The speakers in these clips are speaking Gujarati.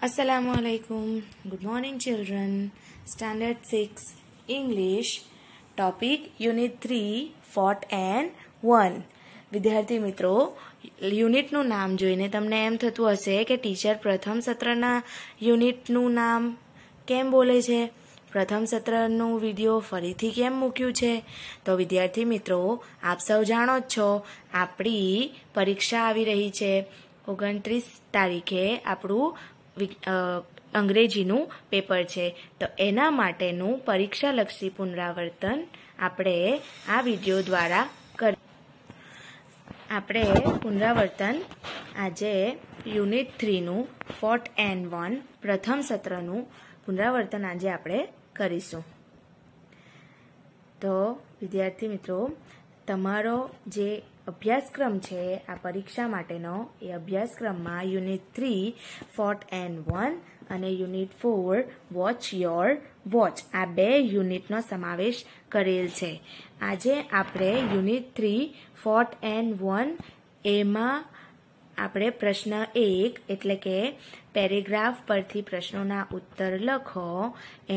Assalamualaikum. Good morning, children. Standard 6 English. Topic Unit 3 Fort and 1. વિદ્યાર્થી મિત્રો, યુનિટનું નામ જોઈને તમને એમ થતું હશે કે ટીચર પ્રથમ સત્રના યુનિટનું નામ કેમ બોલે છે, પ્રથમ સત્રનું વિડીયો ફરીથી કેમ મૂક્યું છે? તો વિદ્યાર્થી મિત્રો, આપ સૌ જાણો જ છો, આપણી પરીક્ષા આવી રહી છે. 29 તારીખે આપણું અંગ્રેજીનું પેપર છે. તો એના માટેનું પરીક્ષાલક્ષી પુનરાવર્તન આપણે આ વિડીયો દ્વારા આપણે પુનરાવર્તન આજે યુનિટ 3નું ફોર્ટ એન્ડ 1 પ્રથમ સત્રનું પુનરાવર્તન આજે આપણે કરીશું. તો વિદ્યાર્થી મિત્રો, તમારો જે અભ્યાસક્રમ છે આ પરીક્ષા માટેનો, એ અભ્યાસક્રમમાં યુનિટ 3 ફોર્ટ એન્ડ 1 અને યુનિટ 4 વોચ યોર વોચ આ બે યુનિટનો સમાવેશ કરેલ છે. આજે આપણે યુનિટ 3 ફોર્ટ એન્ડ 1 એમાં આપણે પ્રશ્ન 1 એટલે કે પેરેગ્રાફ પરથી પ્રશ્નોના ઉત્તર લખો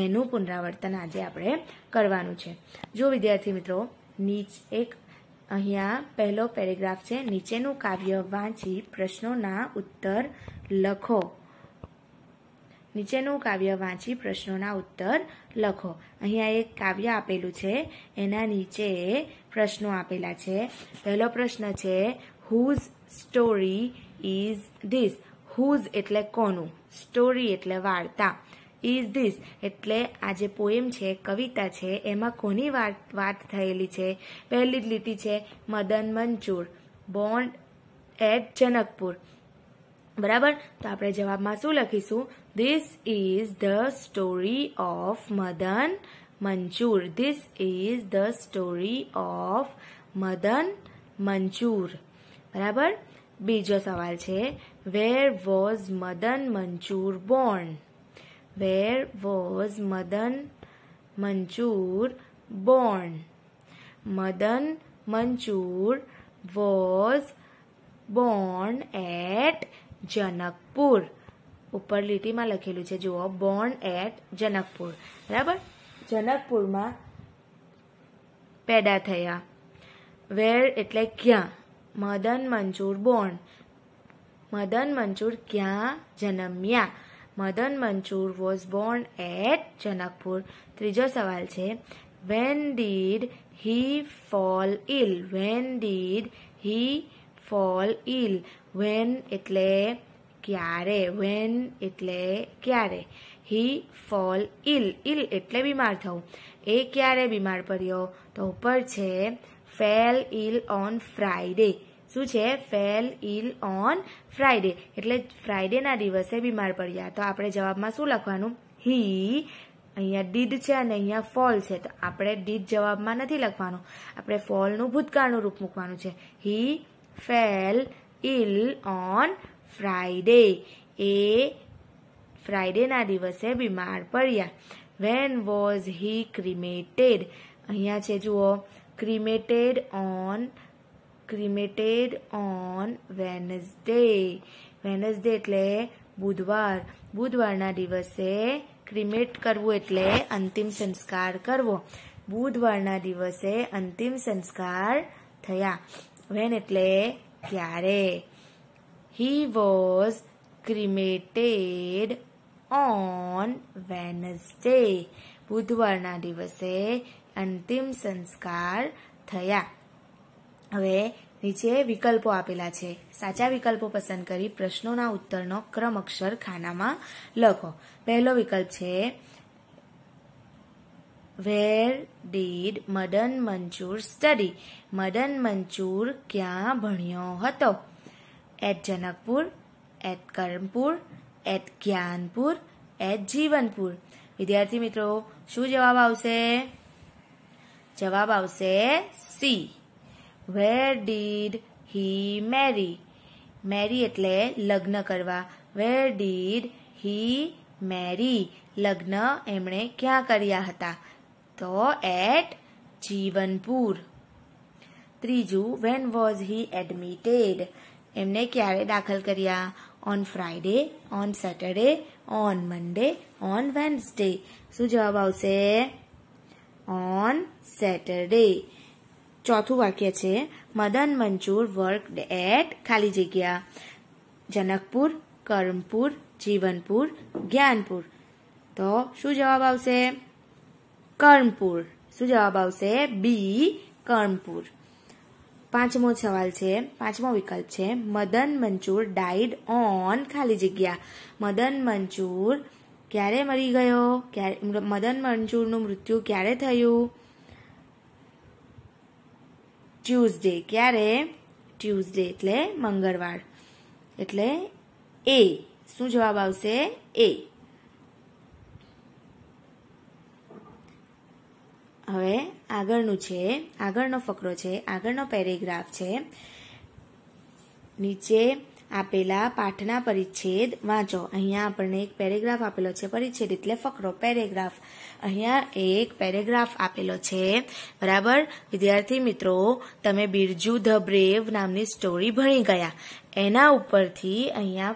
એનું પુનરાવર્તન આજે આપણે કરવાનું છે. જો વિદ્યાર્થી મિત્રો, અહીંયા પહેલો પેરેગ્રાફ છે, નીચેનું કાવ્ય વાંચી પ્રશ્નોના ઉત્તર લખો. નીચેનું કાવ્ય વાંચી પ્રશ્નોના ઉત્તર લખો. અહીંયા એક કાવ્ય આપેલું છે, એના નીચે પ્રશ્નો આપેલા છે. પહેલો પ્રશ્ન છે, whose story is this. Whose એટલે કોનું, સ્ટોરી એટલે વાર્તા, ઇઝ ધીસ એટલે આ જે પોએમ છે, કવિતા છે, એમાં કોની વાત થયેલી છે? પહેલી જ લીટી છે, મદન મંચુર બોર્ન એટ જનકપુર. બરાબર, તો આપણે જવાબમાં શું લખીશું? This is the story of Madan Manchur. This is the story of Madan Manchur. બરાબર. બીજો સવાલ છે, where was Madan Manchur Born? Where was Madan Manchur born? Madan Manchur was born at Janakpur. ઉપર લીટીમાં લખેલું છે, જુઓ, born at જનકપુર. બરાબર, જનકપુરમાં પેદા થયા. વેર એટલે ક્યાં, મદન મંચુર બોર્ન, મદન મંચુર ક્યાં જન્મ્યા? Madan Manchur was born at Janakpur. ત્રીજો સવાલ છે, when did he fall ill? When did he fall ill? When એટલે ક્યારે, વેન એટલે ક્યારે, હી ફોલ ઇલ, ઇલ એટલે બીમાર થવું, એ ક્યારે બીમાર પડ્યો? તો ઉપર છે, ફેલ ઇલ ઓન ફ્રાઈડે. શું છે? ફેલ ઇલ ઓન ફ્રાઈડે એટલે ફ્રાઈડેના દિવસે બીમાર પડ્યા. તો આપણે જવાબમાં શું લખવાનું? હી, અહીંયા ડીડ છે અને અહીંયા ફોલ છે, તો આપણે ડીડ જવાબમાં નથી લખવાનું, આપણે ફોલનું ભૂતકાળનું રૂપ મૂકવાનું છે. He fell ill on Friday, એ ફ્રાઈડેના દિવસે બીમાર પડ્યા. When was he cremated? અહીંયા છે, જુઓ, ક્રિમેટેડ ઓન વેનસડે. વેનસડે એટલે બુધવાર, બુધવારના દિવસે ક્રિમેટ કરવું એટલે અંતિમ સંસ્કાર કરવો. બુધવારના દિવસે અંતિમ સંસ્કાર થયા. વેન એટલે ક્યારે. He was cremated on Wednesday. બુધવારના દિવસે અંતિમ સંસ્કાર થયા. હવે નીચે વિકલ્પો આપેલા છે, સાચા વિકલ્પો પસંદ કરી પ્રશ્નોના ઉત્તરનો ક્રમ અક્ષર ખાનામાં લખો. પહેલો વિકલ્પ છે, where did Madan Manchur study? Madan Manchur ક્યાં ભણ્યો હતો? At Janakpur, at Karampur, at Gyanpur, at Jeevanpur. વિદ્યાર્થી મિત્રો, શું જવાબ આવશે? જવાબ આવશે સી. વેર ડીડ હી મેરી? મેરી એટલે લગ્ન કરવા. વેર ડીડ હી મેરી? લગ્ન એમણે ક્યાં કર્યા હતા? તો એટ જીવનપુર. ત્રીજું, વેન વોઝ હી એડમિટેડ? એમને ક્યારે દાખલ કર્યા? On Friday, on Saturday, on Monday, on Wednesday. શું જવાબ આવશે? On Saturday. ચોથું વાક્ય છે મદન મંચુર વર્કડ એટ ખાલી જગ્યા જનકપુર, કર્મપુર, જીવનપુર, જ્ઞાનપુર. તો શું જવાબ આવશે? કર્ણપુર. શું જવાબ આવશે? બી કર્ણપુર. પાંચમો સવાલ છે, પાંચમો વિકલ્પ છે મદન મંચુર ડાઈડ ઓન ખાલી જગ્યા. મદન મંચુર ક્યારે મરી ગયો? મદન મંચુરનું મૃત્યુ ક્યારે થયું? ટ્યુઝડે. ક્યારે? ટ્યુઝડે એટલે મંગળવાર. એટલે એ. શું જવાબ આવશે? એ. હવે આગળનું છે, આગળનો ફકરો છે, આગળનો પેરેગ્રાફ છે. નીચે આપેલા પાઠના પરિચ્છેદ વાંચો. અહીંયા આપણને એક પેરેગ્રાફ આપેલો છે. પરિચ્છેદ એટલે ફકરો, પેરેગ્રાફ. અહીંયા એક પેરેગ્રાફ આપેલો છે. બરાબર વિદ્યાર્થી મિત્રો, તમે બિરજુ ધ બ્રેવ નામની સ્ટોરી ભણી ગયા. એના ઉપરથી અહીંયા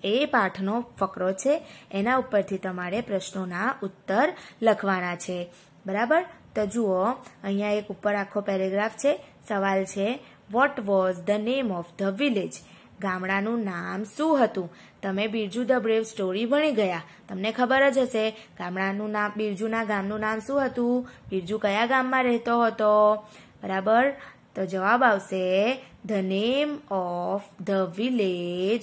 એ પાઠનો ફકરો છે, એના ઉપરથી તમારે પ્રશ્નોના ઉત્તર લખવાના છે. બરાબર. તો જુઓ, અહીંયા એક ઉપર આખો પેરેગ્રાફ છે. સવાલ છે what was the name of the village? ગામડાનું નામ શું હતું? તમે બિરજુ ધ બ્રેવ સ્ટોરી ભણી ગયા, તમને ખબર જ હશે ગામડાનું નામ, બિરજુના ગામનું નામ શું હતું? બિરજુ કયા ગામમાં રહેતો હતો? બરાબર. તો જવાબ આવશે the name of the village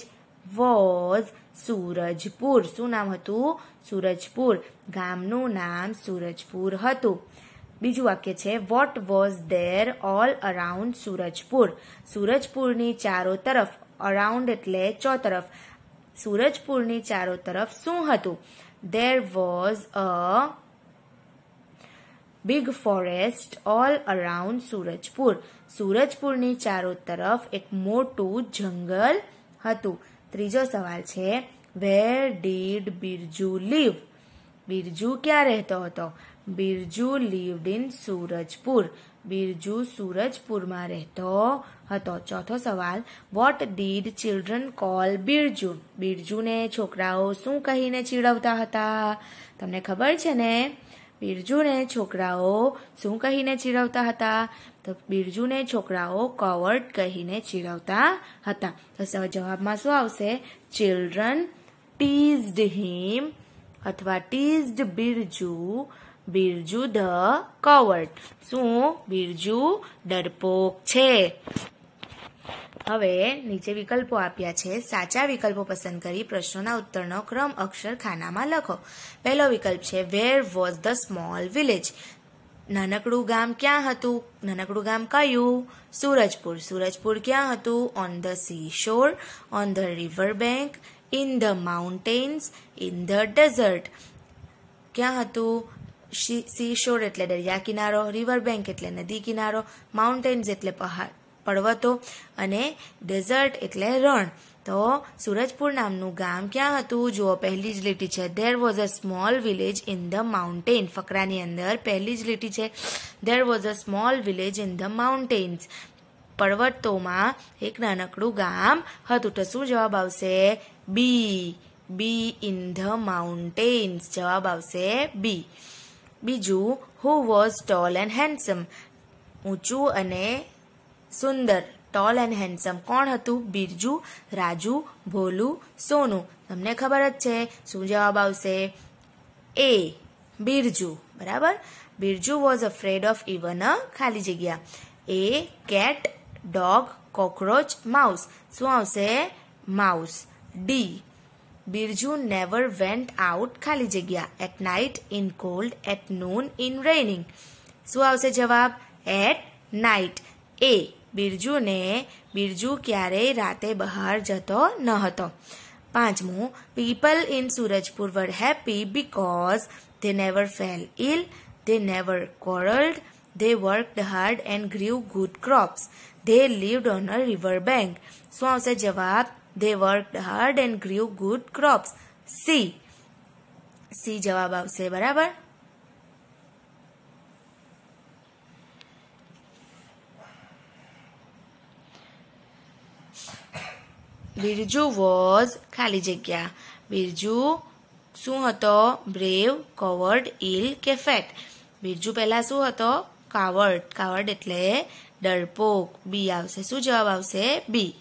was Surajpur. શું નામ હતું? સુરજપુર. ગામનું નામ સુરજપુર હતું. બીજું વાક્ય છે what was there all around Surajpur? સુરજપુરની ચારો તરફ, અરાઉન્ડ એટલે ચોતરફ, સુરજપુરની ચારો તરફ શું હતું? There was a big forest all around Surajpur. સુરજપુરની ચારો તરફ એક મોટું જંગલ હતું. ત્રીજો સવાલ છે where did Birju live? Birju ક્યાં રહેતો હતો? Birju lived in Surajpur. બિરજુ સુરજપુરમાં રહેતો હતો. ચોથો સવાલ what did children call Birju? બિરજુને છોકરાઓ શું કહીને ચીડવતા હતા? તમને ખબર છે ને? બિરજુને છોકરાઓ શું કહીને ચીડવતા હતા? તો બિરજુને છોકરાઓ કવર્ડ કહીને ચીડવતા હતા. તો જવાબમાં શું આવશે? ચિલ્ડ્રન ટીઝડ હિમ અથવા ટીઝડ બિરજુ, બિરજુ ધ કવર્ડ. શું? બિરજુ ડરપોક છે. હવે નીચે વિકલ્પો આપ્યા છે. સાચા વિકલ્પો પસંદ કરી પ્રશ્નોના ઉત્તરનો ક્રમ અક્ષર ખાનામાં લખો. પહેલો વિકલ્પ છે where was the small village? નાનકડું ગામ ક્યાં હતું? નાનકડું ગામ કયું? સુરજપુર. સુરજપુર ક્યાં હતું? On the sea shore, on the river bank, in the mountains, in the desert. ક્યાં હતું? સી શોર એટલે દરિયા કિનારો, રિવર બેંક એટલે નદી કિનારો, માઉન્ટેન્સ એટલે પર્વતો અને ડેઝર્ટ એટલે રણ. તો સુરજપુર નામનું ગામ ક્યાં હતું? જુઓ, પહેલી જ લીટી છે there was a small village in the mountain. ફકરાની અંદર પહેલી જ લીટી છે there was a small village in the mountains. પર્વતોમાં એક નાનકડું ગામ હતું. તો શું જવાબ આવશે? B. B in the mountains. જવાબ આવશે બી. બીજું who was tall and handsome? ઊંચું અને સુંદર. ટોલ એન્ડ હેન્ડસમ કોણ હતું? બિરજુ, રાજુ, ભોલુ, સોનુ. તમને ખબર જ છે. શું જવાબ આવશે? એ. બિરજુ. બરાબર. Birju was afraid of even a ખાલી જગ્યા. A cat, dog, cockroach, mouse. શું આવશે? Mouse. D. Birju never went out ખાલી જગ્યા at night, in cold, at noon, in raining. શું આવશે જવાબ? At night. એ. બિરજુ ક્યારેય રાતે બહાર જતો ન હતો. પાંચમું people in Surajpur were happy because they never fell ill, they never quarreled, they worked hard and grew good crops, they lived on a river bank. શું આવશે જવાબ? They worked hard and grew good crops. C. C જવાબ આવશે. બરાબર. બિરજુ વોઝ ખાલી જગ્યા. બિરજુ શું હતો? બ્રેવ, કવર્ડ, ઇલ કે ફેટ? બિરજુ પહેલા શું હતો? કાવર્ડ. કાવર્ડ એટલે ડરપોક. બી આવશે. શું જવાબ આવશે? બી.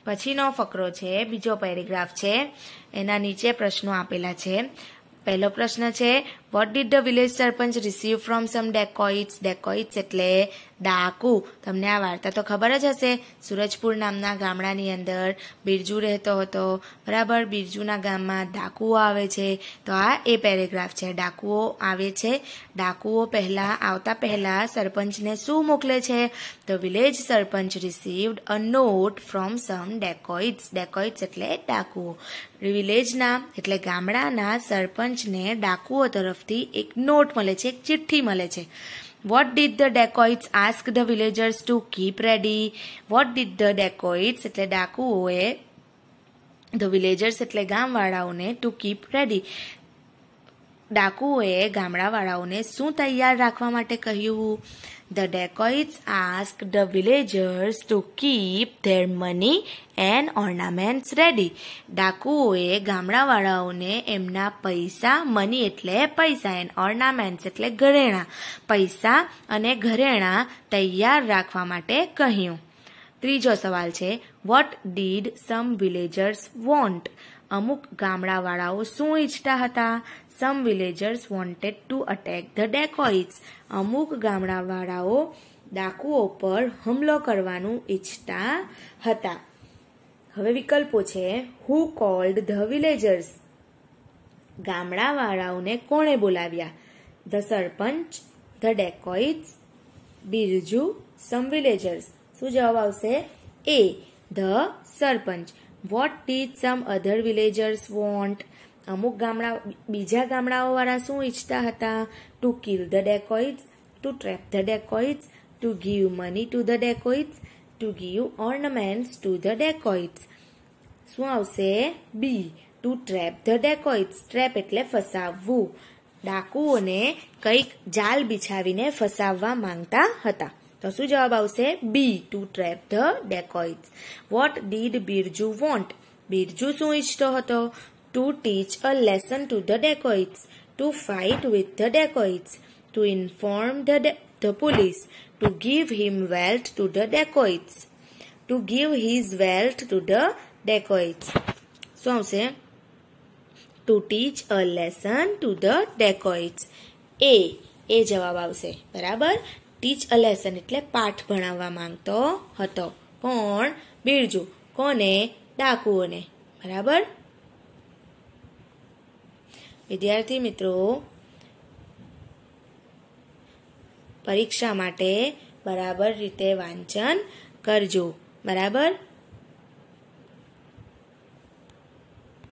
પછીનો ફકરો છે, બીજો પેરેગ્રાફ છે, એના નીચે પ્રશ્નો આપેલા છે. પહેલો પ્રશ્ન છે, what did the village sarpanch receive from some dacoits? Dacoits એટલે ડાકુ. તમને આ વાર્તા તો ખબર જ હશે. સુરજપુર નામના ગામડાની અંદર બિરજુ રહેતો હતો. બરાબર, બિરજુના ગામમાં ડાકુઓ આવે છે. તો આ એ પેરેગ્રાફ છે. ડાકુઓ આવે છે. ડાકુઓ આવતા પહેલા સરપંચને શું મોકલે છે? The village sarpanch received a note from some dacoits. Dacoits એટલે ડાકુઓ. વિલેજના એટલે ગામડાના સરપંચને ડાકુઓ તરફથી એક નોટ મળે છે, એક ચિઠ્ઠી મળે છે. What did the dacoits ask the villagers to keep ready? What did the dacoits એટલે ડાકુઓએ the villagers એટલે ગામવાળાઓને to keep ready ડાકુઓએ ગામડાવાળાઓને શું તૈયાર રાખવા માટે કહ્યું? The dacoits asked the villagers to keep their money and ornaments ready. ડાકુઓએ ગામડાવાળાઓને એમના પૈસા, મની એટલે પૈસા, એન્ડ ઓર્નામેન્ટ્સ એટલે ઘરેણાં, પૈસા અને ઘરેણાં તૈયાર રાખવા માટે કહ્યું. ત્રીજો સવાલ છે, what did some villagers want? અમુક ગામડાવાળાઓ શું ઈચ્છતા હતા? Some villagers wanted to attack the dacoits. અમુક ગામડાવાળાઓ ડાકુઓ પર હુમલો કરવાનું ઈચ્છતા હતા. હવે વિકલ્પો છે, હુ કોલ્ડ ધ વિલેજર્સ? ગામડાવાળાઓને કોણે બોલાવ્યા? The sarpanch, the dacoits, Birju, some villagers. શું જવાબ આવશે? A, the sarpanch. What did some other villagers want? અમુક બીજા ગામડાઓવાળા શું ઈચ્છતા હતા? To kill the dacoits, to trap the dacoits, to give money to the dacoits, to give ornaments to the dacoits. શું આવશે? B, to trap the dacoits. Trap એટલે ફસાવવું. ડાકુઓને કંઈક જાલ બિછાવીને ફસાવવા માંગતા હતા. તો શું જવાબ આવશે? B, to trap the dacoits. What did Birju want? Birju શું ઈચ્છતો હતો? To teach a lesson to the dacoits, to fight with the dacoits, to inform the police, to give him wealth to the dacoits, to give his wealth to the dacoits. શું આવશે? To teach a lesson to the dacoits. એ જવાબ આવશે. બરાબર, ટીચ અ લેસન એટલે પાઠ ભણાવવા માંગતો હતો. કોણ? બિરજુ. કોને? ડાકુઓને. બરાબર. વિદ્યાર્થી મિત્રો, પરીક્ષા માટે બરાબર રીતે વાંચન કરજો. બરાબર.